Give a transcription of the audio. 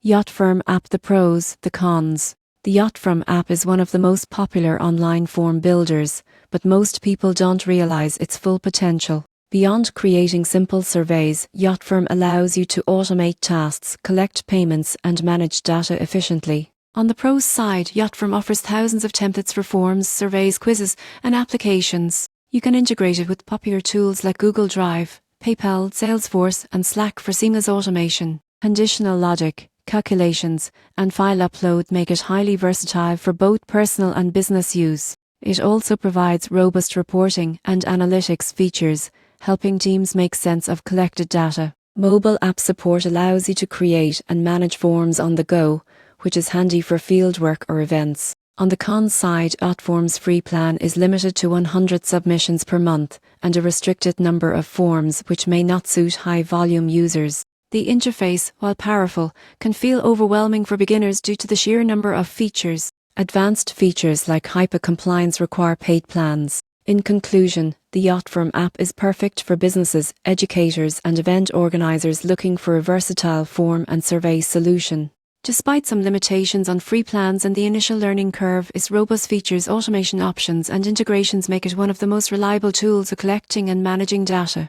JotForm app. The pros, the cons. The JotForm app is one of the most popular online form builders, but most people don't realize its full potential. Beyond creating simple surveys, JotForm allows you to automate tasks, collect payments, and manage data efficiently. On the pros side, JotForm offers thousands of templates for forms, surveys, quizzes, and applications. You can integrate it with popular tools like Google Drive, PayPal, Salesforce, and Slack for seamless automation. Conditional logic, calculations, and file upload make it highly versatile for both personal and business use. It also provides robust reporting and analytics features, helping teams make sense of collected data. Mobile app support allows you to create and manage forms on the go, which is handy for fieldwork or events. On the cons side, JotForm's free plan is limited to 100 submissions per month and a restricted number of forms, which may not suit high-volume users. The interface, while powerful, can feel overwhelming for beginners due to the sheer number of features. Advanced features like HIPAA compliance require paid plans. In conclusion, the JotForm app is perfect for businesses, educators, and event organizers looking for a versatile form and survey solution. Despite some limitations on free plans and the initial learning curve, its robust features, automation options, and integrations make it one of the most reliable tools for collecting and managing data.